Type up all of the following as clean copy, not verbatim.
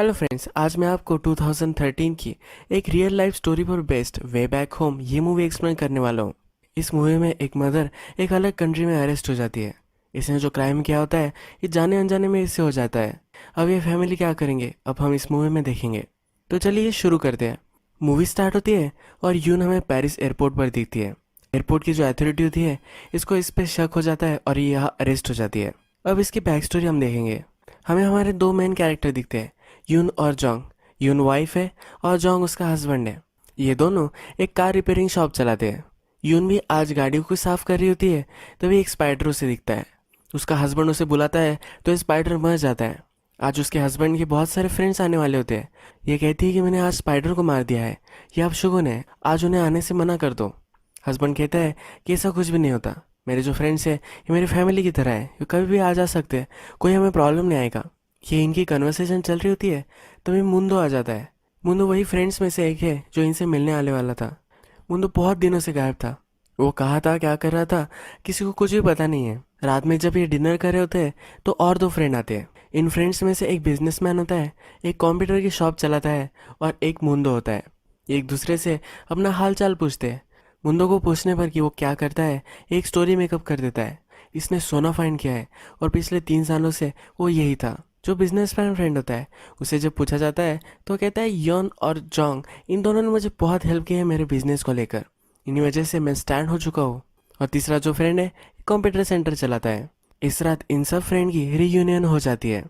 Hello friends, आज मैं आपको 2013 की एक रियल लाइफ स्टोरी पर बेस्ड वे बैक होम ये मूवी एक्सप्लेन करने वाला हूँ। इस मूवी में एक मदर एक अलग कंट्री में अरेस्ट हो जाती है। इसने जो क्राइम किया होता है ये जाने अनजाने में इससे हो जाता है। अब ये फैमिली क्या करेंगे अब हम इस मूवी में देखेंगे। तो चलिए शुरू करते हैं। मूवी स्टार्ट होती है और यून हमें पेरिस एयरपोर्ट पर दिखती है। एयरपोर्ट की जो अथॉरिटी होती है इसको इस पर शक हो जाता है और ये यहाँ अरेस्ट हो जाती है। अब इसकी बैक स्टोरी हम देखेंगे। हमें हमारे दो मेन कैरेक्टर दिखते हैं, यून और जोंग। यून वाइफ है और जोंग उसका हस्बैंड है। ये दोनों एक कार रिपेयरिंग शॉप चलाते हैं। यून भी आज गाड़ियों को साफ कर रही होती है तभी एक स्पाइडर उसे दिखता है। उसका हस्बैंड उसे बुलाता है तो स्पाइडर मर जाता है। आज उसके हस्बैंड के बहुत सारे फ्रेंड्स आने वाले होते हैं। ये कहती है कि मैंने आज स्पाइडर को मार दिया है, ये आप शुगुन है, आज उन्हें आने से मना कर दो। हस्बैंड कहता है कि ऐसा कुछ भी नहीं होता, मेरे जो फ्रेंड्स हैं ये मेरी फैमिली की तरह है, ये कभी भी आ जा सकते हैं, कोई हमें प्रॉब्लम नहीं आएगा। ये इनकी कन्वर्सेशन चल रही होती है तभी मुंदो आ जाता है। मुंदो वही फ्रेंड्स में से एक है जो इनसे मिलने आने वाला था। मुंदो बहुत दिनों से गायब था। वो कहाँ था, क्या कर रहा था, किसी को कुछ भी पता नहीं है। रात में जब ये डिनर कर रहे होते हैं तो और दो फ्रेंड आते हैं। इन फ्रेंड्स में से एक बिजनेसमैन होता है, एक कंप्यूटर की शॉप चलाता है, और एक मुंदो होता है। ये एक दूसरे से अपना हाल चाल पूछते हैं। मुंदो को पूछने पर कि वो क्या करता है एक स्टोरी मेकअप कर देता है। इसने सोना फाइंड किया है और पिछले 3 सालों से वो यही था। जो बिजनेसमैन फ्रेंड होता है उसे जब पूछा जाता है तो कहता है योन और जोंग इन दोनों ने मुझे बहुत हेल्प की है मेरे बिजनेस को लेकर, इन्हीं वजह से मैं स्टैंड हो चुका हूँ। और तीसरा जो फ्रेंड है कंप्यूटर सेंटर चलाता है। इस रात इन सब फ्रेंड की रीयूनियन हो जाती है।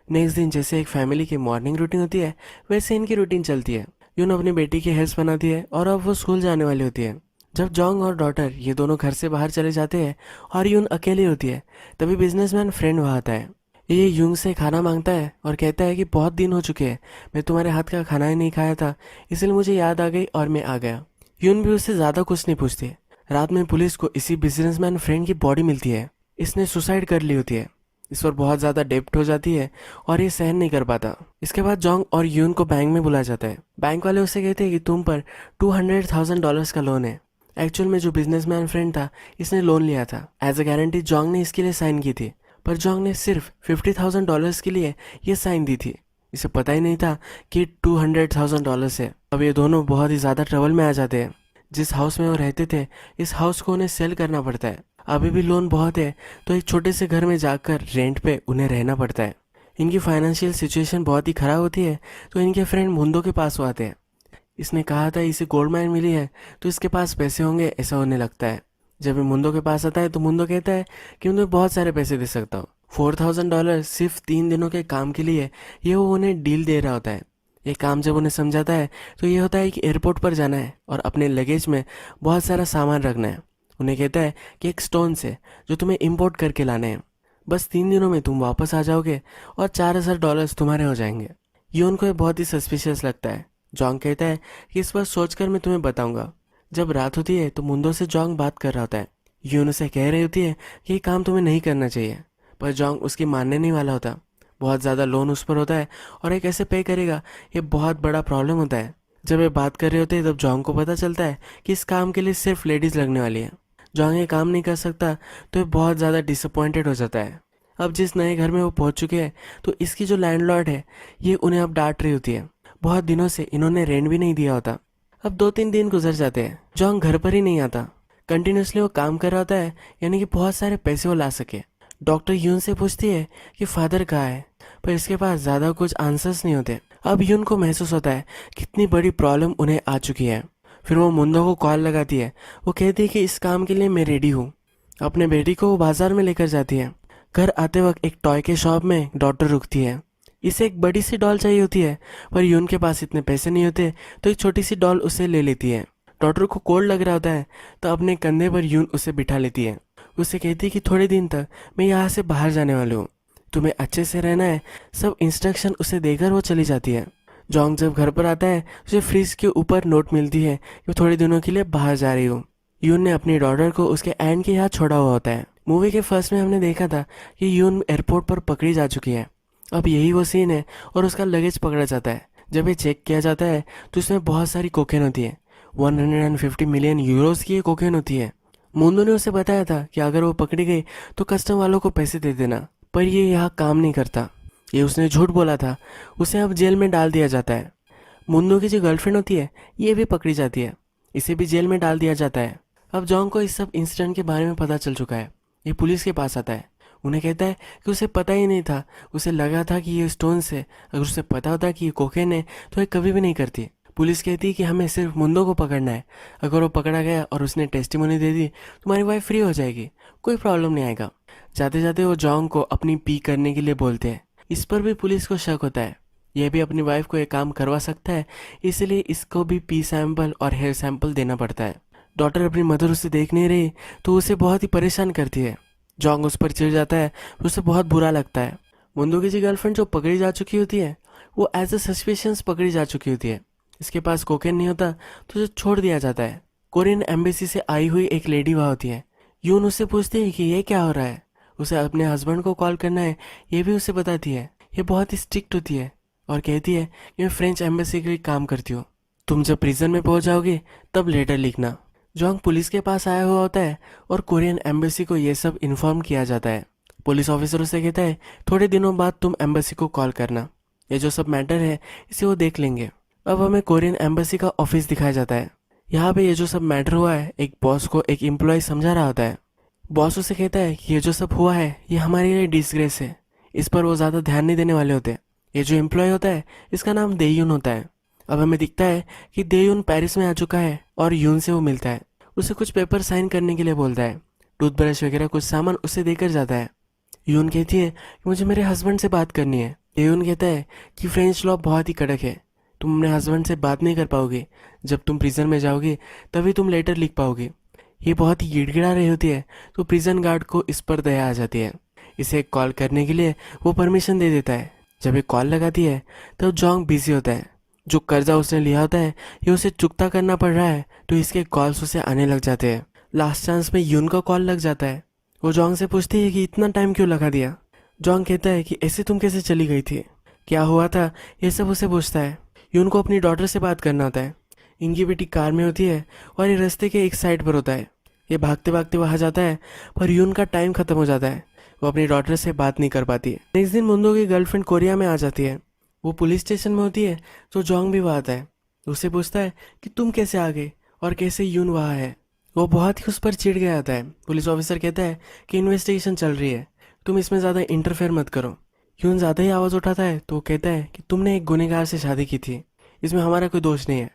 नेक्स्ट दिन जैसे एक फैमिली की मॉर्निंग रूटीन होती है वैसे इनकी रूटीन चलती है। यून अपनी बेटी की हेल्थ बनाती है और अब वो स्कूल जाने वाली होती है। जब जोंग और डॉटर ये दोनों घर से बाहर चले जाते हैं और यून अकेली होती है तभी बिजनेसमैन फ्रेंड वहाँ आता है। ये यूंग से खाना मांगता है और कहता है कि बहुत दिन हो चुके हैं, मैं तुम्हारे हाथ का खाना ही नहीं खाया था, इसलिए मुझे याद आ गई और मैं आ गया। यून भी उससे ज़्यादा कुछ नहीं पूछती। रात में पुलिस को इसी बिजनेसमैन फ्रेंड की बॉडी मिलती है। इसने सुसाइड कर ली होती है। इस पर बहुत ज़्यादा डेप्ट हो जाती है और ये सहन नहीं कर पाता। इसके बाद जोंग और यून को बैंक में बुलाया जाता है। बैंक वाले उससे कहते हैं कि तुम पर $200,000 का लोन है। एक्चुअल में जो बिजनेसमैन फ्रेंड था इसने लोन लिया था। एज अ गारंटी जोंग ने इसके लिए साइन की थी, पर जोंग ने सिर्फ $50,000 के लिए ये साइन दी थी। इसे पता ही नहीं था कि $200,000 है। अब ये दोनों बहुत ही ज़्यादा ट्रबल में आ जाते हैं। जिस हाउस में वो रहते थे इस हाउस को उन्हें सेल करना पड़ता है। अभी भी लोन बहुत है तो एक छोटे से घर में जाकर रेंट पे उन्हें रहना पड़ता है। इनकी फाइनेंशियल सिचुएशन बहुत ही ख़राब होती है तो इनके फ्रेंड मुंदो के पास वो आते हैं। इसने कहा था इसे गोल्ड माइन मिली है तो इसके पास पैसे होंगे ऐसा उन्हें लगता है। जब ये मुंदो के पास आता है तो मुंदो कहता है कि मैं तुम्हें बहुत सारे पैसे दे सकता हूँ। $4,000 सिर्फ 3 दिनों के काम के लिए ये वो उन्हें डील दे रहा होता है। ये काम जब उन्हें समझाता है तो ये होता है कि एयरपोर्ट पर जाना है और अपने लगेज में बहुत सारा सामान रखना है। उन्हें कहता है कि एक स्टोन से जो तुम्हें इम्पोर्ट करके लाने हैं, बस 3 दिनों में तुम वापस आ जाओगे और $4,000 तुम्हारे हो जाएंगे। ये उनको ये बहुत ही सस्पिशियस लगता है। जोंग कहता है कि इस पर सोचकर मैं तुम्हें बताऊंगा। जब रात होती है तो मुंदो से जोंग बात कर रहा होता है। यून उसे कह रही होती है कि ये काम तुम्हें नहीं करना चाहिए, पर जोंग उसकी मानने नहीं वाला होता। बहुत ज़्यादा लोन उस पर होता है और ये कैसे पे करेगा ये बहुत बड़ा प्रॉब्लम होता है। जब ये बात कर रहे होते हैं तब जोंग को पता चलता है कि इस काम के लिए सिर्फ लेडीज़ लगने वाली है। जोंग ये काम नहीं कर सकता तो ये बहुत ज़्यादा डिसअपॉइंटेड हो जाता है। अब जिस नए घर में वो पहुंच चुके हैं तो इसकी जो लैंडलॉर्ड है ये उन्हें अब डांट रही होती है। बहुत दिनों से इन्होंने रेंट भी नहीं दिया होता। अब 2-3 दिन गुजर जाते हैं, जोंग घर पर ही नहीं आता। कंटिन्यूसली वो काम कर रहा होता है यानी कि बहुत सारे पैसे वो ला सके। डॉक्टर यून से पूछती है कि फादर कहाँ है, पर इसके पास ज़्यादा कुछ आंसर्स नहीं होते। अब यून को महसूस होता है कितनी बड़ी प्रॉब्लम उन्हें आ चुकी है। फिर वो मुंदो को कॉल लगाती है। वो कहती है कि इस काम के लिए मैं रेडी हूँ। अपने बेटी को वो बाजार में लेकर जाती है। घर आते वक्त एक टॉय के शॉप में डॉटर रुकती है। इसे एक बड़ी सी डॉल चाहिए होती है, पर यून के पास इतने पैसे नहीं होते तो एक छोटी सी डॉल उसे ले लेती है। डॉटर को कोल्ड लग रहा होता है तो अपने कंधे पर यून उसे बिठा लेती है। उसे कहती है कि थोड़े दिन तक मैं यहाँ से बाहर जाने वाली हूँ, तुम्हें अच्छे से रहना है। सब इंस्ट्रक्शन उसे देकर वो चली जाती है। जोंग जब घर पर आता है उसे फ्रिज के ऊपर नोट मिलती है कि वो थोड़े दिनों के लिए बाहर जा रही हूँ। यून ने अपनी डॉटर को उसके एंड के यहाँ छोड़ा हुआ होता है। मूवी के फर्स्ट में हमने देखा था कि यून एयरपोर्ट पर पकड़ी जा चुकी है। अब यही वो सीन है और उसका लगेज पकड़ा जाता है। जब ये चेक किया जाता है तो इसमें बहुत सारी कोकेन होती है। 150 मिलियन यूरोस की ये कोकेन होती है। मुंदो ने उसे बताया था कि अगर वो पकड़ी गई तो कस्टम वालों को पैसे दे देना, पर ये यहाँ काम नहीं करता। ये उसने झूठ बोला था, उसे अब जेल में डाल दिया जाता है। मुंडो की जो गर्लफ्रेंड होती है ये भी पकड़ी जाती है, इसे भी जेल में डाल दिया जाता है। अब जॉन को इस सब इंसिडेंट के बारे में पता चल चुका है। ये पुलिस के पास आता है, उन्हें कहता है कि उसे पता ही नहीं था, उसे लगा था कि ये स्टोन्स है, अगर उसे पता होता कि ये कोकेन है तो ये कभी भी नहीं करती। पुलिस कहती है कि हमें सिर्फ मुंडो को पकड़ना है, अगर वो पकड़ा गया और उसने टेस्टिमोनी दे दी तुम्हारी वाइफ फ्री हो जाएगी, कोई प्रॉब्लम नहीं आएगा। जाते जाते वो जॉन को अपनी पी करने के लिए बोलते हैं। इस पर भी पुलिस को शक होता है, यह भी अपनी वाइफ को ये काम करवा सकता है, इसलिए इसको भी पी सैंपल और हेयर सैंपल देना पड़ता है। डॉक्टर अपनी मदर उसे देख नहीं रही तो उसे बहुत ही परेशान करती है। जॉन्ग उस पर चिढ़ जाता है, उसे बहुत बुरा लगता है। मुंडो की गर्लफ्रेंड जो पकड़ी जा चुकी होती है वो एज ए सस्पिशंस पकड़ी जा चुकी होती है। इसके पास कोकेन नहीं होता तो उसे छोड़ दिया जाता है। कोरियन एम्बेसी से आई हुई एक लेडी वहाँ होती है। यून उससे पूछती है कि ये क्या हो रहा है, उसे अपने हस्बैंड को कॉल करना है, ये भी उसे बताती है। ये बहुत ही स्ट्रिक्ट होती है और कहती है कि मैं फ्रेंच एम्बेसी के लिए काम करती हूँ, तुम जब प्रिजन में पहुंच जाओगे तब लेटर लिखना। जॉन्ग पुलिस के पास आया हुआ होता है और कोरियन एम्बेसी को ये सब इन्फॉर्म किया जाता है। पुलिस ऑफिसर उसे कहता है थोड़े दिनों बाद तुम एम्बेसी को कॉल करना, ये जो सब मैटर है इसे वो देख लेंगे। अब हमें कोरियन एम्बेसी का ऑफिस दिखाया जाता है। यहाँ पे ये जो सब मैटर हुआ है एक बॉस को एक एम्प्लॉय समझा रहा होता है। बॉस उसे कहता है कि ये जो सब हुआ है ये हमारे लिए डिसग्रेस है, इस पर वो ज़्यादा ध्यान नहीं देने वाले होते। ये जो एम्प्लॉय होता है इसका नाम देयुन होता है। अब हमें दिखता है कि देयुन पेरिस में आ चुका है और यून से वो मिलता है, उसे कुछ पेपर साइन करने के लिए बोलता है। टूथब्रश वगैरह कुछ सामान उसे देकर जाता है। यून कहती है कि मुझे मेरे हस्बैंड से बात करनी है। देयुन कहता है कि फ्रेंच लॉ बहुत ही कड़क है, तुम अपने हस्बैंड से बात नहीं कर पाओगे, जब तुम प्रिजन में जाओगे तभी तुम लेटर लिख पाओगे। ये बहुत ही गिड़गिड़ा रही होती है तो प्रिजन गार्ड को इस पर दया आ जाती है। इसे एक कॉल करने के लिए वो परमिशन दे देता है। जब एक कॉल लगाती है तब जॉन्ग बिजी होता है। जो कर्जा उसने लिया होता है ये उसे चुकता करना पड़ रहा है तो इसके कॉल्स उसे आने लग जाते हैं। लास्ट चांस में यून का कॉल लग जाता है। वो जॉन्ग से पूछती है कि इतना टाइम क्यों लगा दिया। जॉन्ग कहता है कि ऐसे तुम कैसे चली गई थी, क्या हुआ था, ये सब उसे पूछता है। यून को अपनी डॉटर से बात करना होता है। इनकी बेटी कार में होती है और ये रास्ते के एक साइड पर होता है। ये भागते भागते वहाँ जाता है पर यून का टाइम खत्म हो जाता है, वो अपनी डॉटर से बात नहीं कर पाती। नेक्स्ट दिन मुंडो की गर्लफ्रेंड कोरिया में आ जाती है। वो पुलिस स्टेशन में होती है तो जॉन्ग भी वहाँ आता है। उससे पूछता है कि तुम कैसे आ गए और कैसे यून वहाँ है। वो बहुत ही उस पर चिढ़ गया होता है। पुलिस ऑफिसर कहता है कि इन्वेस्टिगेशन चल रही है, तुम इसमें ज़्यादा इंटरफेयर मत करो। यून ज़्यादा ही आवाज़ उठाता है तो वो कहता है कि तुमने एक गुनहगार से शादी की थी, इसमें हमारा कोई दोष नहीं है,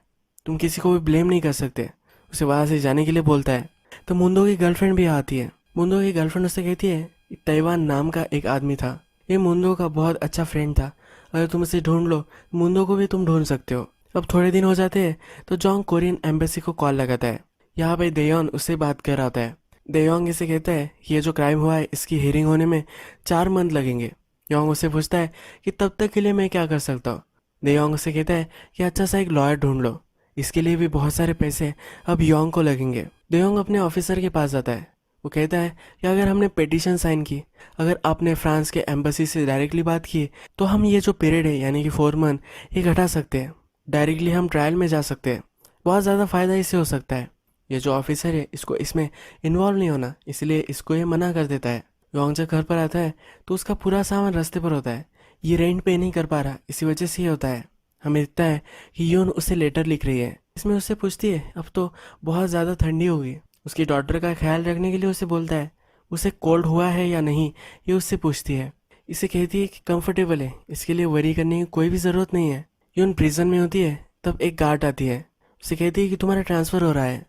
तुम किसी को भी ब्लेम नहीं कर सकते। उसे वहाँ से जाने के लिए बोलता है। तो मुंडो की गर्लफ्रेंड भी आती है। मुंडो की गर्लफ्रेंड उससे कहती है ताइवान नाम का एक आदमी था, ये मुंडो का बहुत अच्छा फ्रेंड था, अगर तुम इसे ढूंढ लो मुंडो को भी तुम ढूंढ सकते हो। अब थोड़े दिन हो जाते हैं तो जॉन्ग कोरियन एम्बेसी को कॉल लगाता है। यहाँ पे देयोन उससे बात कर रहा होता है। देयोंग इसे कहता है ये जो क्राइम हुआ है इसकी हियरिंग होने में 4 मंथ लगेंगे। योंग उससे पूछता है कि तब तक के लिए मैं क्या कर सकता हूँ। देयोंग उससे कहता है कि अच्छा सा एक लॉयर ढूंढ लो, इसके लिए भी बहुत सारे पैसे अब योंग को लगेंगे। देयोंग अपने ऑफिसर के पास जाता है। वो कहता है कि अगर हमने पिटीशन साइन की, अगर आपने फ्रांस के एम्बेसी से डायरेक्टली बात की तो हम ये जो पीरियड है यानी कि 4 मंथ ये घटा सकते हैं, डायरेक्टली हम ट्रायल में जा सकते हैं, बहुत ज़्यादा फ़ायदा इससे हो सकता है। ये जो ऑफिसर है इसको इसमें इन्वॉल्व नहीं होना, इसलिए इसको ये मना कर देता है। योंग जब घर पर आता है तो उसका पूरा सामान रास्ते पर होता है। ये रेंट पे नहीं कर पा रहा, इसी वजह से ये होता है। हमें दिखता है कि यून उसे लेटर लिख रही है, इसमें उससे पूछती है अब तो बहुत ज़्यादा ठंडी होगी, उसकी डॉटर का ख्याल रखने के लिए उसे बोलता है। उसे कोल्ड हुआ है या नहीं ये उससे पूछती है। इसे कहती है कि कंफर्टेबल है, इसके लिए वरी करने की कोई भी ज़रूरत नहीं है। यून प्रिजन में होती है तब एक गार्ड आती है, उसे कहती है कि तुम्हारा ट्रांसफ़र हो रहा है।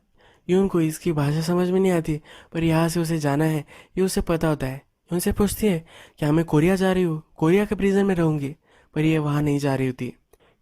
यून को इसकी भाषा समझ में नहीं आती पर यहाँ से उसे जाना है ये उसे पता होता है। यून से पूछती है क्या मैं कोरिया जा रही हूँ, कोरिया के प्रिजन में रहूँगी, पर ये वहाँ नहीं जा रही होती।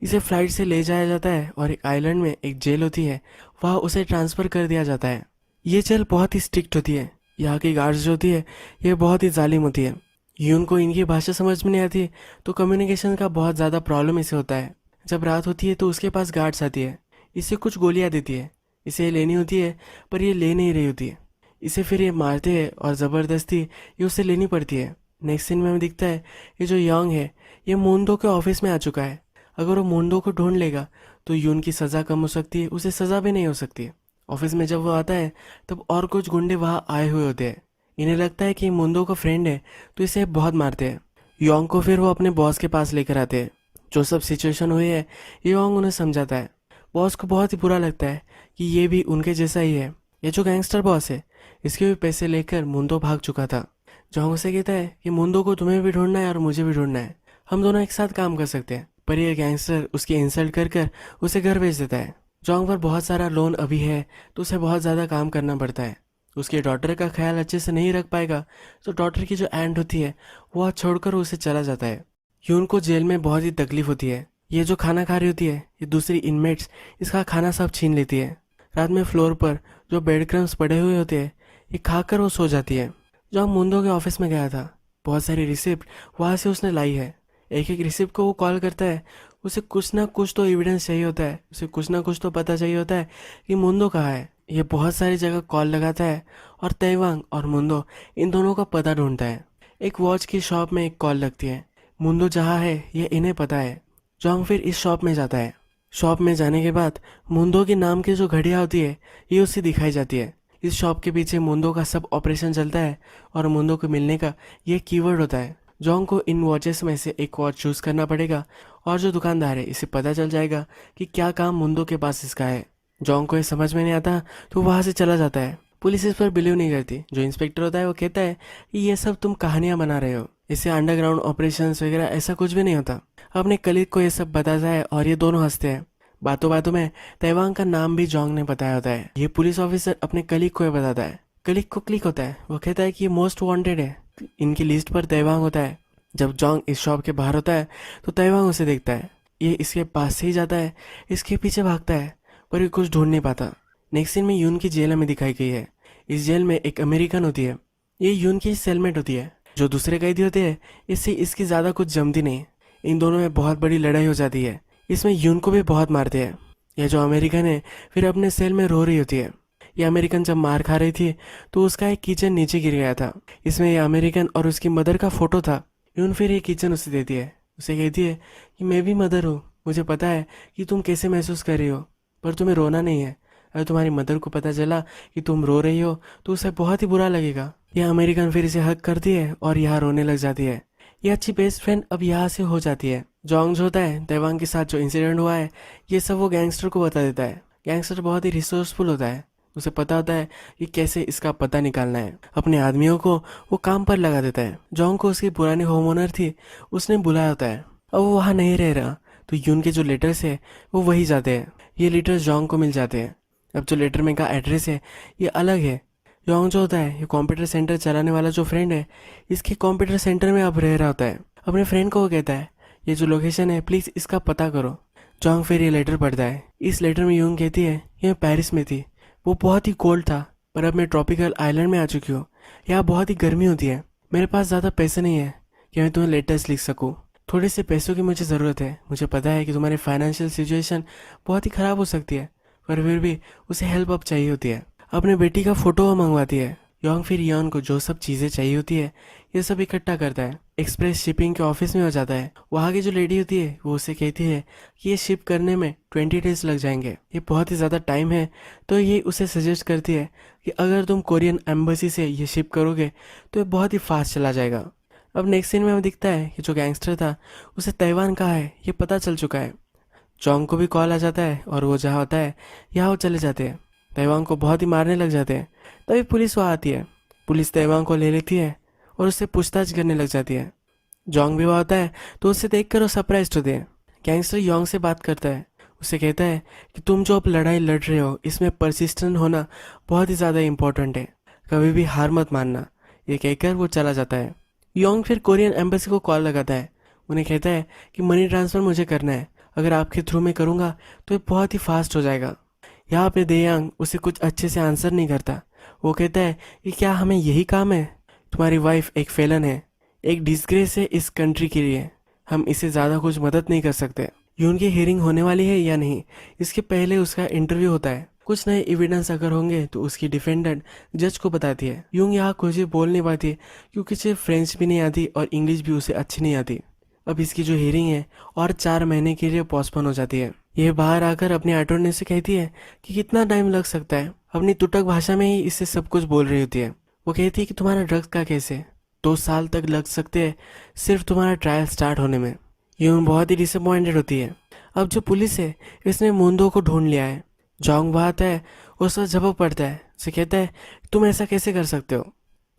इसे फ्लाइट से ले जाया जाता है और एक आइलैंड में एक जेल होती है, वहाँ उसे ट्रांसफ़र कर दिया जाता है। ये जेल बहुत ही स्ट्रिक्ट होती है, यहाँ की गार्ड्स जो होती है ये बहुत ही जालिम होती है। यून को इनकी भाषा समझ में नहीं आती तो कम्युनिकेशन का बहुत ज़्यादा प्रॉब्लम इसे होता है। जब रात होती है तो उसके पास गार्ड्स आती है, इसे कुछ गोलियाँ देती है, इसे लेनी होती है पर ये ले नहीं रही होती है। इसे फिर ये मारते हैं और ज़बरदस्ती ये उसे लेनी पड़ती है। नेक्स्ट सीन में हमें दिखता है ये जो योंग है ये मुंडो के ऑफिस में आ चुका है। अगर वो मुंडो को ढूंढ लेगा तो यून की सज़ा कम हो सकती है, उसे सज़ा भी नहीं हो सकती। ऑफिस में जब वो आता है तब और कुछ गुंडे वहाँ आए हुए होते हैं। इन्हें लगता है कि मुंडो का फ्रेंड है तो इसे बहुत मारते हैं। योंग को फिर वो अपने बॉस के पास लेकर आते हैं। जो सब सिचुएशन हुई है योंग उन्हें समझाता है। बॉस को बहुत ही बुरा लगता है कि ये भी उनके जैसा ही है। ये जो गैंगस्टर बॉस है इसके भी पैसे लेकर मुंदो भाग चुका था। जोंग उसे कहता है कि मुंदो को तुम्हें भी ढूंढना है और मुझे भी ढूंढना है, हम दोनों एक साथ काम कर सकते हैं। पर ये गैंगस्टर उसकी इंसल्ट कर कर उसे घर भेज देता है। जोंग पर बहुत सारा लोन अभी है तो उसे बहुत ज़्यादा काम करना पड़ता है। उसके डॉटर का ख्याल अच्छे से नहीं रख पाएगा तो डॉटर की जो एंड होती है वो छोड़कर उसे चला जाता है। यून को जेल में बहुत ही तकलीफ होती है। ये जो खाना खा रही होती है ये दूसरी इनमेट्स इसका खाना सब छीन लेती है। रात में फ्लोर पर जो बेड क्रम्स पड़े हुए होते हैं ये खाकर वो सो जाती है। जॉन्ग मुंदो के ऑफिस में गया था, बहुत सारी रिसिप्ट वहाँ से उसने लाई है। एक एक रिसिप्ट को वो कॉल करता है। उसे कुछ ना कुछ तो एविडेंस चाहिए होता है, उसे कुछ ना कुछ तो पता चाहिए होता है कि मुंदो कहाँ है। ये बहुत सारी जगह कॉल लगाता है और तैवांग और मुंदो इन दोनों का पता ढूंढता है। एक वॉच की शॉप में एक कॉल लगती है। मुंदो जहाँ है ये इन्हें पता है। जॉन्ग फिर इस शॉप में जाता है। शॉप में जाने के बाद मुंदो के नाम की जो घड़ियाँ होती है ये उसे दिखाई जाती है। इस शॉप के पीछे मुंदो का सब ऑपरेशन चलता है और मुंदो को मिलने का ये कीवर्ड होता है। जॉन्ग को इन वॉचेस में से एक वॉच चूज करना पड़ेगा और जो दुकानदार है इसे पता चल जाएगा कि क्या काम मुंदो के पास इसका है। जॉन्ग को ये समझ में नहीं आता तो वहाँ से चला जाता है। पुलिस इस पर बिलीव नहीं करती। जो इंस्पेक्टर होता है वो कहता है कि ये सब तुम कहानियां बना रहे हो, इससे अंडरग्राउंड ऑपरेशंस वगैरह ऐसा कुछ भी नहीं होता। अपने कलीग को ये सब बताता है और ये दोनों हंसते हैं। बातों बातों में तैवांग का नाम भी जोंग ने बताया होता है। ये पुलिस ऑफिसर अपने कलीग को ये बताता है। कलीग को क्लिक होता है, वो कहता है कि ये मोस्ट वांटेड है। इनकी लिस्ट पर तैवांग होता है। जब जोंग इस शॉप के बाहर होता है तो तैवांग उसे देखता है। ये इसके पास से ही जाता है, इसके पीछे भागता है पर ये कुछ ढूंढ नहीं पाता। नेक्स्ट सीन में यून की जेल में दिखाई गई है। इस जेल में एक अमेरिकन होती है, ये यून की सेलमेट होती है। जो दूसरे कैदी होते हैं इससे इसकी ज़्यादा कुछ जमती नहीं। इन दोनों में बहुत बड़ी लड़ाई हो जाती है। इसमें यून को भी बहुत मारते हैं। यह जो अमेरिकन है फिर अपने सेल में रो रही होती है। ये अमेरिकन जब मार खा रही थी तो उसका एक किचन नीचे गिर गया था। इसमें यह अमेरिकन और उसकी मदर का फोटो था। यून फिर ये किचन उसे देती है। उसे कहती है कि मैं भी मदर हूँ, मुझे पता है कि तुम कैसे महसूस कर रही हो, पर तुम्हें रोना नहीं है। अगर तुम्हारी मदर को पता चला कि तुम रो रही हो तो उसे बहुत ही बुरा लगेगा। यह अमेरिकन फिर इसे हक करती है और यहाँ रोने लग जाती है। यह अच्छी बेस्ट फ्रेंड अब यहाँ से हो जाती है। जोंग जो होता है तैवांग के साथ जो इंसिडेंट हुआ है ये सब वो गैंगस्टर को बता देता है। गैंगस्टर बहुत ही रिसोर्सफुल होता है, उसे पता होता है कि कैसे इसका पता निकालना है। अपने आदमियों को वो काम पर लगा देता है। जोंग को उसकी पुरानी होम ओनर थी उसने बुलाया होता है। अब वो वहाँ नहीं रह रहा तो यून के जो लेटर्स है वो वही जाते हैं। ये लेटर्स जोंग को मिल जाते हैं। अब जो लेटर में का एड्रेस है ये अलग है। जोंग जो होता है ये कंप्यूटर सेंटर चलाने वाला जो फ्रेंड है इसके कंप्यूटर सेंटर में अब रह रहा होता है। अपने फ्रेंड को वो कहता है ये जो लोकेशन है प्लीज़ इसका पता करो। जोंग फिर ये लेटर पढ़ता है। इस लेटर में यूंग कहती है ये मैं पेरिस में थी, वो बहुत ही कोल्ड था, पर अब मैं ट्रॉपिकल आइलैंड में आ चुकी हूँ। यहाँ बहुत ही गर्मी होती है। मेरे पास ज़्यादा पैसे नहीं है कि मैं तुम्हें लेटर्स लिख सकूँ। थोड़े से पैसों की मुझे ज़रूरत है। मुझे पता है कि तुम्हारी फाइनेंशियल सिचुएशन बहुत ही ख़राब हो सकती है, पर फिर भी उसे हेल्प अब चाहिए होती है। अपने बेटी का फोटो वो मंगवाती है। योंग फिर यॉन को जो सब चीज़ें चाहिए होती है ये सब इकट्ठा करता है। एक्सप्रेस शिपिंग के ऑफिस में हो जाता है। वहाँ की जो लेडी होती है वो उसे कहती है कि ये शिप करने में 20 डेज लग जाएंगे, ये बहुत ही ज़्यादा टाइम है। तो ये उसे सजेस्ट करती है कि अगर तुम कोरियन एम्बेसी से ये शिप करोगे तो ये बहुत ही फास्ट चला जाएगा। अब नेक्स्ट सीन में हमें दिखता है कि जो गैंगस्टर था उसे तैवान कहाँ है ये पता चल चुका है। जोंग को भी कॉल आ जाता है और वो जहाँ होता है यहाँ वो चले जाते हैं। तैवांग को बहुत ही मारने लग जाते हैं। तभी पुलिस वहाँ आती है। पुलिस तैवांग को ले लेती है और उससे पूछताछ करने लग जाती है। जोंग भी वहाँ होता है तो उससे देखकर वो सरप्राइज होते हैं। गैंगस्टर योंग से बात करता है। उसे कहता है कि तुम जो अब लड़ाई लड़ रहे हो इसमें परसिस्टेंट होना बहुत ही ज़्यादा इंपॉर्टेंट है, कभी भी हार मत मानना। ये कहकर वो चला जाता है। योंग फिर कोरियन एम्बेसी को कॉल लगाता है। उन्हें कहता है कि मनी ट्रांसफ़र मुझे करना है, अगर आपके थ्रू में करूँगा तो ये बहुत ही फास्ट हो जाएगा। यहाँ पे देयांग उसे कुछ अच्छे से आंसर नहीं करता। वो कहता है कि क्या हमें यही काम है? तुम्हारी वाइफ एक फेलन है, एक डिस्ग्रेस है इस कंट्री के लिए, हम इसे ज़्यादा कुछ मदद नहीं कर सकते। यून की हियरिंग होने वाली है या नहीं इसके पहले उसका इंटरव्यू होता है। कुछ नए एविडेंस अगर होंगे तो उसकी डिफेंडेंट जज को बताती है। यूंग यहाँ कुछ भी बोल नहीं पाती क्योंकि उसे फ्रेंच भी नहीं आती और इंग्लिश भी उसे अच्छी नहीं आती। अब इसकी जो हियरिंग है और 4 महीने के लिए पोस्टपोन हो जाती है। ये बाहर आकर अपने अटॉर्नी से कहती है कि कितना टाइम लग सकता है। अपनी तुटक भाषा में ही इससे सब कुछ बोल रही होती है। वो कहती है कि तुम्हारा ड्रग्स का केस है, 2 साल तक लग सकते हैं सिर्फ तुम्हारा ट्रायल स्टार्ट होने में। यून बहुत ही डिसअपॉइंटेड होती है। अब जो पुलिस है इसने मुंदो को ढूंढ लिया है। जोंग वहाँ आता है, उस पर झपक पड़ता है, उसे कहता है तुम ऐसा कैसे कर सकते हो।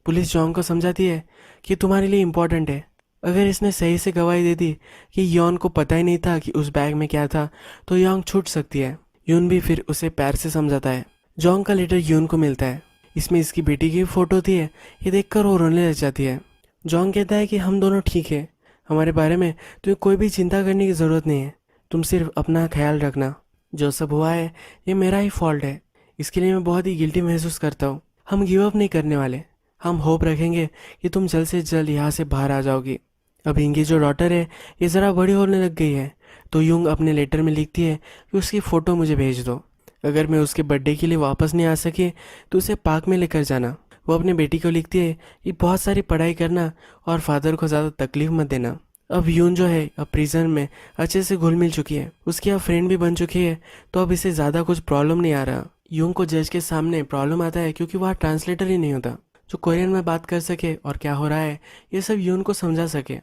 पुलिस जोंग को समझाती है कि तुम्हारे लिए इम्पोर्टेंट है। अगर इसने सही से गवाही दे दी कि योन को पता ही नहीं था कि उस बैग में क्या था तो योंग छूट सकती है। यून भी फिर उसे प्यार से समझाता है। जोंग का लेटर यून को मिलता है। इसमें इसकी बेटी की फोटो होती है। ये देखकर वो रोने लग जाती है। जोंग कहता है कि हम दोनों ठीक है, हमारे बारे में तुम्हें कोई भी चिंता करने की ज़रूरत नहीं है, तुम सिर्फ अपना ख्याल रखना। जो सब हुआ है ये मेरा ही फॉल्ट है, इसके लिए मैं बहुत ही गिल्टी महसूस करता हूँ। हम गिव अप नहीं करने वाले, हम होप रखेंगे कि तुम जल्द से जल्द यहाँ से बाहर आ जाओगी। अब इनकी जो डॉटर है ये ज़रा बड़ी होने लग गई है, तो यूंग अपने लेटर में लिखती है कि उसकी फ़ोटो मुझे भेज दो। अगर मैं उसके बर्थडे के लिए वापस नहीं आ सके तो उसे पार्क में लेकर जाना। वो अपने बेटी को लिखती है कि बहुत सारी पढ़ाई करना और फादर को ज़्यादा तकलीफ मत देना। अब यून जो है अब प्रिजन में अच्छे से घुल मिल चुकी है, उसकी अब फ्रेंड भी बन चुकी है, तो अब इसे ज़्यादा कुछ प्रॉब्लम नहीं आ रहा। यूंग को जज के सामने प्रॉब्लम आता है क्योंकि वहाँ ट्रांसलेटर ही नहीं होता जो कोरियन में बात कर सके और क्या हो रहा है ये सब यून को समझा सके।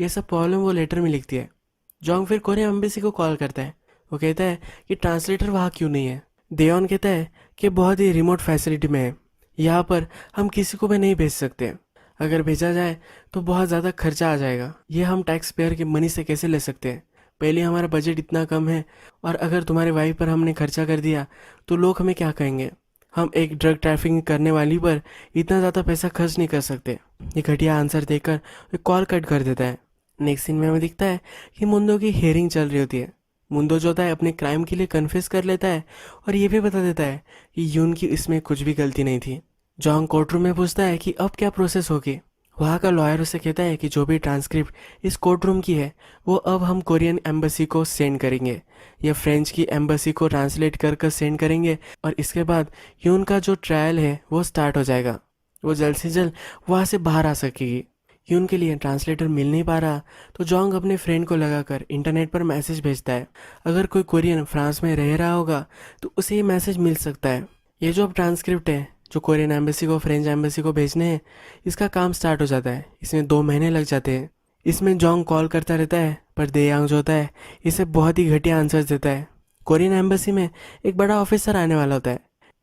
ये सब प्रॉब्लम वो लेटर में लिखती है। जोंग फिर कोरियन एम्बेसी को कॉल करता है। वो कहता है कि ट्रांसलेटर वहाँ क्यों नहीं है। देयोन कहता है कि बहुत ही रिमोट फैसिलिटी में है, यहाँ पर हम किसी को भी नहीं भेज सकते, अगर भेजा जाए तो बहुत ज़्यादा खर्चा आ जाएगा, ये हम टैक्स पेयर के मनी से कैसे ले सकते हैं। पहले हमारा बजट इतना कम है और अगर तुम्हारे वाइफ पर हमने खर्चा कर दिया तो लोग हमें क्या कहेंगे। हम एक ड्रग ट्रैफिकिंग करने वाली पर इतना ज़्यादा पैसा खर्च नहीं कर सकते। ये घटिया आंसर देकर वो कॉल कट कर देता है। नेक्स्ट सीन में हमें दिखता है कि मुंदो की हियरिंग चल रही होती है। मुंदो जो होता है अपने क्राइम के लिए कन्फेस कर लेता है और ये भी बता देता है कि यून की इसमें कुछ भी गलती नहीं थी। जॉन्ग कोर्ट रूम में पूछता है कि अब क्या प्रोसेस होगी। वहाँ का लॉयर उसे कहता है कि जो भी ट्रांसक्रिप्ट इस कोर्ट रूम की है वो अब हम कोरियन एम्बेसी को सेंड करेंगे या फ्रेंच की एम्बेसी को ट्रांसलेट कर कर सेंड करेंगे और इसके बाद यून का जो ट्रायल है वो स्टार्ट हो जाएगा। वो जल्द से जल्द वहाँ से बाहर आ सकेगी। यून के लिए ट्रांसलेटर मिल नहीं पा रहा तो जोंग अपने फ्रेंड को लगाकर इंटरनेट पर मैसेज भेजता है। अगर कोई कोरियन फ्रांस में रह रहा होगा तो उसे ये मैसेज मिल सकता है। ये जो अब ट्रांसक्रिप्ट है जो कोरियन एम्बेसी को फ्रेंच एम्बेसी को भेजने हैं, इसका काम स्टार्ट हो जाता है। इसमें 2 महीने लग जाते हैं। इसमें जोंग कॉल करता रहता है पर देयांग जो होता है इसे बहुत ही घटिया आंसर्स देता है। कोरियन एम्बेसी में एक बड़ा ऑफिसर आने वाला होता है।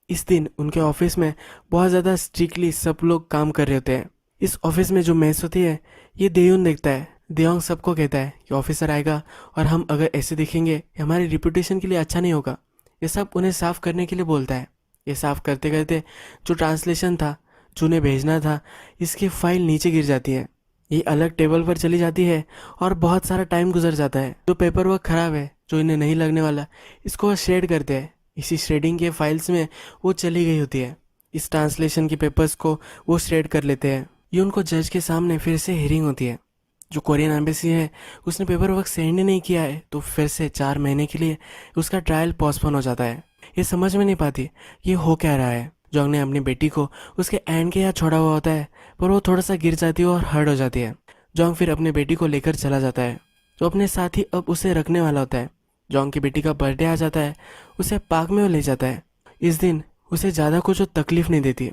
इस दिन उनके ऑफिस में बहुत ज़्यादा स्ट्रिक्टली सब लोग काम कर रहे होते हैं। इस ऑफिस में जो मेस होती है ये देयुन देखता है। देयोंग सबको कहता है कि ऑफिसर आएगा और हम अगर ऐसे दिखेंगे हमारी रिपूटेशन के लिए अच्छा नहीं होगा। ये सब उन्हें साफ करने के लिए बोलता है। ये साफ करते करते जो ट्रांसलेशन था जो उन्हें भेजना था इसकी फाइल नीचे गिर जाती है। ये अलग टेबल पर चली जाती है और बहुत सारा टाइम गुजर जाता है। जो पेपर वर्क खराब है जो इन्हें नहीं लगने वाला इसको वो श्रेड करते हैं। इसी श्रेडिंग के फाइल्स में वो चली गई होती है। इस ट्रांसलेशन के पेपर्स को वो श्रेड कर लेते हैं। ये उनको जज के सामने फिर से हियरिंग होती है। जो कोरियन एम्बेसी है उसने पेपर वर्क सेंड ही नहीं किया है तो फिर से 4 महीने के लिए उसका ट्रायल पोस्टपोन हो जाता है। ये समझ में नहीं पाती ये हो क्या रहा है। जोंग ने अपनी बेटी को उसके एंड के यहाँ छोड़ा हुआ होता है पर वो थोड़ा सा गिर जाती है और हर्ट हो जाती है। जोंग फिर अपने बेटी को लेकर चला जाता है जो अपने साथ ही अब उसे रखने वाला होता है। जोंग की बेटी का बर्थडे आ जाता है, उसे पार्क में वो ले जाता है। इस दिन उसे ज़्यादा कुछ तकलीफ नहीं देती।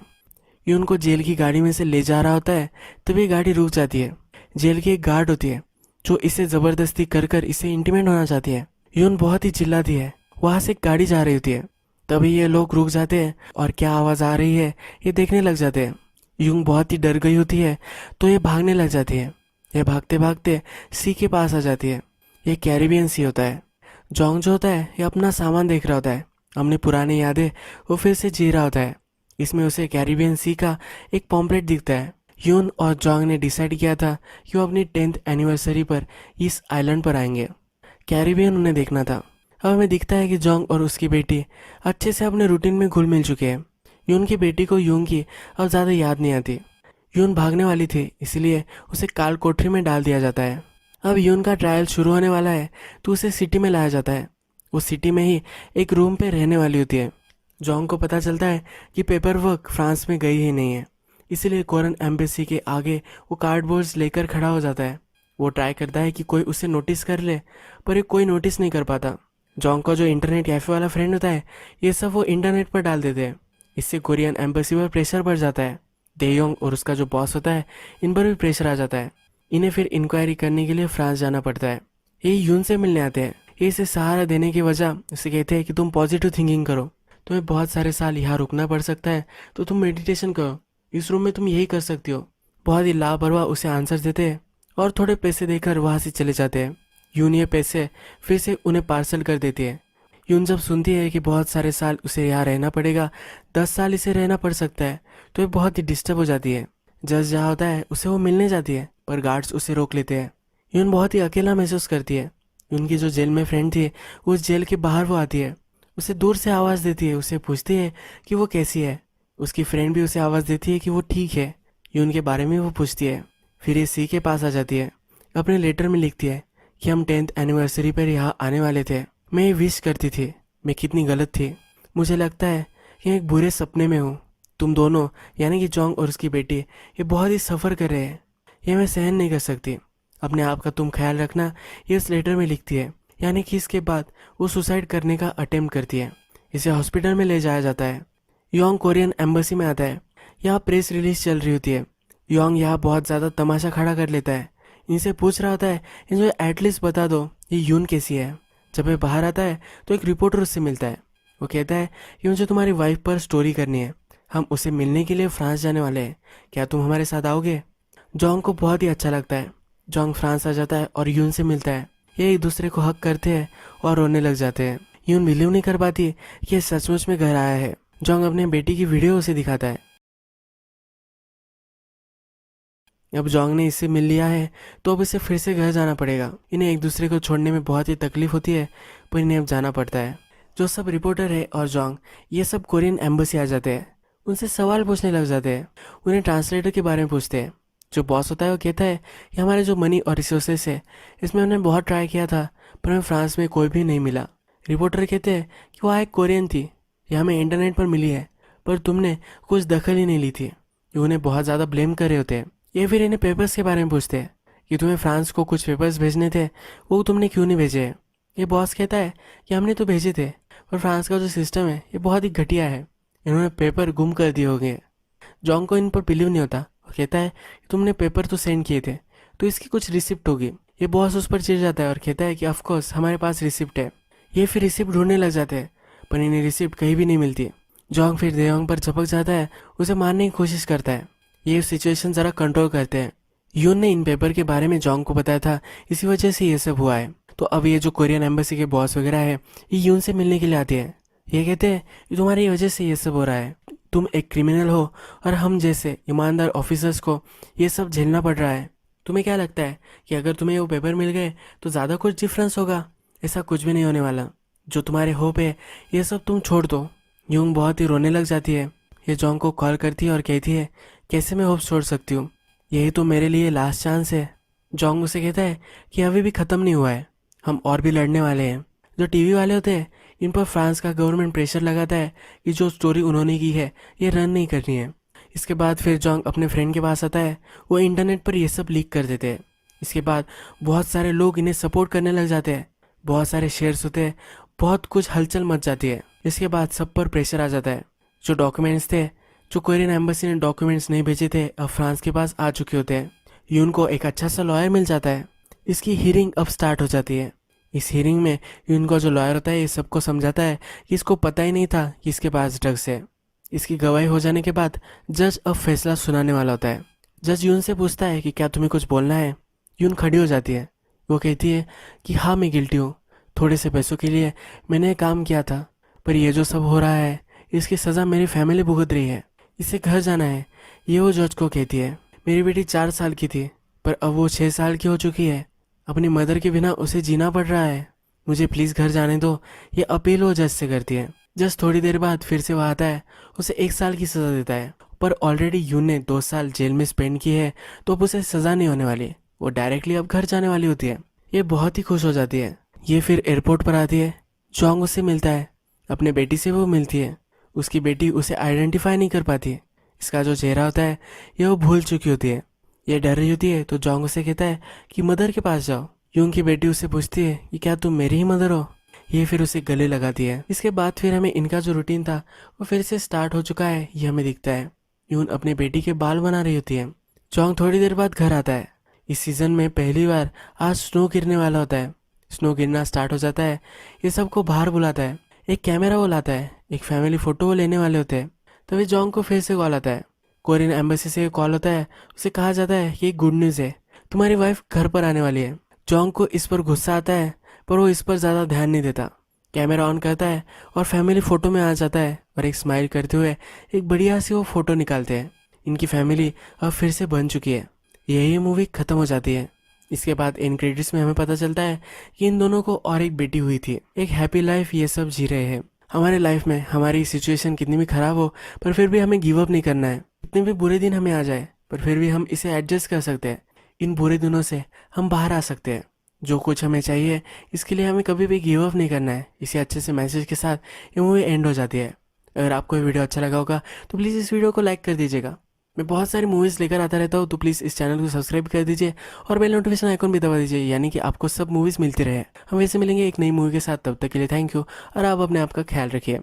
ये उनको जेल की गाड़ी में से ले जा रहा होता है तभी गाड़ी रुक जाती है। जेल की एक गार्ड होती है जो इसे ज़बरदस्ती कर कर इसे इंटीमेट होना चाहती है। यून बहुत ही चिल्लाती है। वहाँ से एक गाड़ी जा रही होती है तभी ये लोग रुक जाते हैं और क्या आवाज़ आ रही है ये देखने लग जाते हैं। यूंग बहुत ही डर गई होती है तो ये भागने लग जाती है। ये भागते भागते सी के पास आ जाती है। ये कैरिबियन सी होता है। जोंग जो होता है ये अपना सामान देख रहा होता है। अपनी पुरानी यादें वो फिर से जी रहा होता है। इसमें उसे कैरिबियन सी का एक पॉम्पलेट दिखता है। यून और जोंग ने डिसाइड किया था कि वो अपनी 10th एनिवर्सरी पर इस आइलैंड पर आएंगे। कैरिबियन उन्हें देखना था। अब हमें दिखता है कि जोंग और उसकी बेटी अच्छे से अपने रूटीन में घुल मिल चुके हैं। यून की बेटी को यूंग की अब ज़्यादा याद नहीं आती। यून भागने वाली थी इसलिए उसे काल कोठरी में डाल दिया जाता है। अब यून का ट्रायल शुरू होने वाला है तो उसे सिटी में लाया जाता है। वो सिटी में ही एक रूम पे रहने वाली होती है। जोंग को पता चलता है कि पेपर वर्क फ्रांस में गई ही नहीं है, इसीलिए कोरियन एम्बेसी के आगे वो कार्डबोर्ड्स लेकर खड़ा हो जाता है। वो ट्राई करता है कि कोई उसे नोटिस कर ले पर ये कोई नोटिस नहीं कर पाता। जोंग का जो इंटरनेट कैफे वाला फ्रेंड होता है ये सब वो इंटरनेट पर डाल देते हैं। इससे कोरियन एम्बेसी पर प्रेशर बढ़ जाता है। देयोंग और उसका जो बॉस होता है इन पर भी प्रेशर आ जाता है। इन्हें फिर इंक्वायरी करने के लिए फ्रांस जाना पड़ता है। ये यून से मिलने आते हैं। ये इसे सहारा देने की वजह इसे कहते हैं कि तुम पॉजिटिव थिंकिंग करो, तुम्हें बहुत सारे साल यहाँ रुकना पड़ सकता है तो तुम मेडिटेशन करो, इस रूम में तुम यही कर सकती हो। बहुत ही लापरवाह उसे आंसर देते हैं और थोड़े पैसे देकर वहाँ से चले जाते हैं। यून ये पैसे फिर से उन्हें पार्सल कर देती है। यून जब सुनती है कि बहुत सारे साल उसे यहाँ रहना पड़ेगा, 10 साल इसे रहना पड़ सकता है, तो ये बहुत ही डिस्टर्ब हो जाती है। जज जहाँ होता है उसे वो मिलने जाती है पर गार्ड्स उसे रोक लेते हैं। यून बहुत ही अकेला महसूस करती है। उनकी जो जेल में फ्रेंड थी उस जेल के बाहर वो आती है, उसे दूर से आवाज़ देती है, उसे पूछती है कि वो कैसी है। उसकी फ्रेंड भी उसे आवाज़ देती है कि वो ठीक है। यून के बारे में वो पूछती है। फिर ये सी के पास आ जाती है, अपने लेटर में लिखती है कि हम 10th एनिवर्सरी पर यहाँ आने वाले थे, मैं ये विश करती थी, मैं कितनी गलत थी, मुझे लगता है कि मैं एक बुरे सपने में हूँ। तुम दोनों यानी कि जोंग और उसकी बेटी ये बहुत ही सफ़र कर रहे हैं, ये मैं सहन नहीं कर सकती, अपने आप का तुम ख्याल रखना, ये इस लेटर में लिखती है। यानी कि इसके बाद वो सुसाइड करने का अटेम्प्ट करती है। इसे हॉस्पिटल में ले जाया जाता है। योंग कोरियन एम्बेसी में आता है। यहाँ प्रेस रिलीज चल रही होती है। योंग यहाँ बहुत ज़्यादा तमाशा खड़ा कर लेता है, इनसे पूछ रहा होता है इन्हें एटलीस्ट बता दो ये यून कैसी है। जब वह बाहर आता है तो एक रिपोर्टर उससे मिलता है। वो कहता है कि मुझे तुम्हारी वाइफ पर स्टोरी करनी है, हम उसे मिलने के लिए फ्रांस जाने वाले हैं, क्या तुम हमारे साथ आओगे। जोंग को बहुत ही अच्छा लगता है। जोंग फ्रांस आ जाता है और यून से मिलता है। ये एक दूसरे को हक करते हैं और रोने लग जाते हैं। यून बिलीव नहीं कर पाती कि ये सचमुच में घर आया है। जोंग अपने बेटी की वीडियो उसे दिखाता है। अब जोंग ने इससे मिल लिया है तो अब इसे फिर से घर जाना पड़ेगा। इन्हें एक दूसरे को छोड़ने में बहुत ही तकलीफ होती है पर इन्हें अब जाना पड़ता है। जो सब रिपोर्टर है और जोंग ये सब कोरियन एम्बेसी आ जाते हैं, उनसे सवाल पूछने लग जाते हैं, उन्हें ट्रांसलेटर के बारे में पूछते हैं। जो बॉस होता है वो कहता है कि हमारे जो मनी और रिसोर्सेस है इसमें हमने बहुत ट्राई किया था पर हमें फ्रांस में कोई भी नहीं मिला। रिपोर्टर कहते हैं कि वहाँ एक कोरियन थी, ये हमें इंटरनेट पर मिली है पर तुमने कुछ दखल ही नहीं ली थी। ये उन्हें बहुत ज़्यादा ब्लेम कर रहे होते हैं। ये फिर इन्हें पेपर्स के बारे में पूछते हैं कि तुम्हें फ्रांस को कुछ पेपर्स भेजने थे, वो तुमने क्यों नहीं भेजे हैं। ये बॉस कहता है कि हमने तो भेजे थे पर फ्रांस का जो सिस्टम है ये बहुत ही घटिया है, इन्होंने पेपर गुम कर दिए होंगे। जॉन्ग को इन पर बिलीव नहीं होता, वो कहता है कि तुमने पेपर तो सेंड किए थे तो इसकी कुछ रिसिप्ट होगी। ये बॉस उस पर चिढ़ जाता है और कहता है कि ऑफकोर्स हमारे पास रिसिप्ट है। ये फिर रिसिप्ट ढूंढने लग जाते हैं पर इन्हें रिसिप्ट कहीं भी नहीं मिलती। जॉन्ग फिर देयोंग पर झपक जाता है, उसे मारने की कोशिश करता है। ये सिचुएशन ज़रा कंट्रोल करते हैं। यून ने इन पेपर के बारे में जॉन्ग को बताया था, इसी वजह से ये सब हुआ है। तो अब ये जो कोरियन एम्बेसी के बॉस वगैरह है ये यून से मिलने के लिए आते हैं। ये कहते हैं कि तुम्हारी वजह से ये सब हो रहा है, तुम एक क्रिमिनल हो और हम जैसे ईमानदार ऑफिसर्स को ये सब झेलना पड़ रहा है। तुम्हें क्या लगता है कि अगर तुम्हें वो पेपर मिल गए तो ज़्यादा कुछ डिफरेंस होगा? ऐसा कुछ भी नहीं होने वाला। जो तुम्हारे होप है ये सब तुम छोड़ दो। यूंग बहुत ही रोने लग जाती है। ये जॉन्ग को कॉल करती है और कहती है कैसे मैं होप छोड़ सकती हूँ, यही तो मेरे लिए लास्ट चांस है। जॉन्ग उसे कहता है कि अभी भी ख़त्म नहीं हुआ है, हम और भी लड़ने वाले हैं। जो टीवी वाले होते हैं इन पर फ्रांस का गवर्नमेंट प्रेशर लगाता है कि जो स्टोरी उन्होंने की है ये रन नहीं करनी है। इसके बाद फिर जॉन्ग अपने फ्रेंड के पास आता है, वो इंटरनेट पर ये सब लीक कर देते हैं। इसके बाद बहुत सारे लोग इन्हें सपोर्ट करने लग जाते हैं, बहुत सारे शेयर्स होते हैं, बहुत कुछ हलचल मच जाती है। इसके बाद सब पर प्रेशर आ जाता है। जो डॉक्यूमेंट्स थे, जो कोरियन एम्बेसी ने डॉक्यूमेंट्स नहीं भेजे थे, अब फ्रांस के पास आ चुके होते हैं। यून को एक अच्छा सा लॉयर मिल जाता है। इसकी हियरिंग अब स्टार्ट हो जाती है। इस हियरिंग में यून का जो लॉयर होता है ये सबको समझाता है कि इसको पता ही नहीं था कि इसके पास ड्रग्स है। इसकी गवाही हो जाने के बाद जज अब फैसला सुनाने वाला होता है। जज यून से पूछता है कि क्या तुम्हें कुछ बोलना है। यून खड़ी हो जाती है, वो कहती है कि हाँ मैं गिल्टी हूँ, थोड़े से पैसों के लिए मैंने ये काम किया था, पर ये जो सब हो रहा है इसकी सज़ा मेरी फैमिली भुगत रही है, इसे घर जाना है। ये वो जज को कहती है मेरी बेटी 4 साल की थी पर अब वो 6 साल की हो चुकी है, अपनी मदर के बिना उसे जीना पड़ रहा है, मुझे प्लीज़ घर जाने दो। ये अपील वो जज से करती है। जज थोड़ी देर बाद फिर से वह आता है, उसे 1 साल की सज़ा देता है, पर ऑलरेडी यून ने 2 साल जेल में स्पेंड की है तो अब उसे सज़ा नहीं होने वाली, वो डायरेक्टली अब घर जाने वाली होती है। ये बहुत ही खुश हो जाती है। ये फिर एयरपोर्ट पर आती है, जॉन्ग उससे मिलता है, अपने बेटी से वो मिलती है। उसकी बेटी उसे आइडेंटिफाई नहीं कर पाती, इसका जो चेहरा होता है ये वो भूल चुकी होती है। ये डर रही होती है तो जॉन्ग उसे कहता है कि मदर के पास जाओ। यूंग की बेटी उससे पूछती है कि क्या तुम मेरी ही मदर हो। ये फिर उसे गले लगाती है। इसके बाद फिर हमें इनका जो रूटीन था वो फिर से स्टार्ट हो चुका है, ये हमें दिखता है। यून अपनी बेटी के बाल बना रही होती है। चोंग थोड़ी देर बाद घर आता है। इस सीजन में पहली बार आज स्नो गिरने वाला होता है। स्नो गिरना स्टार्ट हो जाता है। ये सबको बाहर बुलाता है। एक कैमरा वो लाता है। एक फैमिली फोटो वो लेने वाले होते हैं। तभी जोंग को फिर से कॉल आता है। कोरियन एम्बेसी से कॉल होता है। उसे कहा जाता है कि एक गुड न्यूज़ है, तुम्हारी वाइफ घर पर आने वाली है। जोंग को इस पर गुस्सा आता है, पर वो इस पर ज़्यादा ध्यान नहीं देता। कैमरा ऑन करता है और फैमिली फ़ोटो में आ जाता है और एक स्माइल करते हुए एक बढ़िया सी वो फ़ोटो निकालते हैं। इनकी फैमिली अब फिर से बन चुकी है। यही मूवी ख़त्म हो जाती है। इसके बाद इन क्रेडिट्स में हमें पता चलता है कि इन दोनों को और एक बेटी हुई थी। एक हैप्पी लाइफ ये सब जी रहे हैं। हमारे लाइफ में हमारी सिचुएशन कितनी भी ख़राब हो, पर फिर भी हमें गिव अप नहीं करना है। कितने भी बुरे दिन हमें आ जाए, पर फिर भी हम इसे एडजस्ट कर सकते हैं। इन बुरे दिनों से हम बाहर आ सकते हैं। जो कुछ हमें चाहिए, इसके लिए हमें कभी भी गिव अप नहीं करना है। इसी अच्छे से मैसेज के साथ ये मूवी एंड हो जाती है। अगर आपको ये वीडियो अच्छा लगा होगा तो प्लीज़ इस वीडियो को लाइक कर दीजिएगा। मैं बहुत सारी मूवीज़ लेकर आता रहता हूँ, तो प्लीज़ इस चैनल को सब्सक्राइब कर दीजिए और बेल नोटिफिकेशन आइकन भी दबा दीजिए, यानी कि आपको सब मूवीज़ मिलती रहे। हम वैसे मिलेंगे एक नई मूवी के साथ। तब तक के लिए थैंक यू और आप अपने आप का ख्याल रखिए।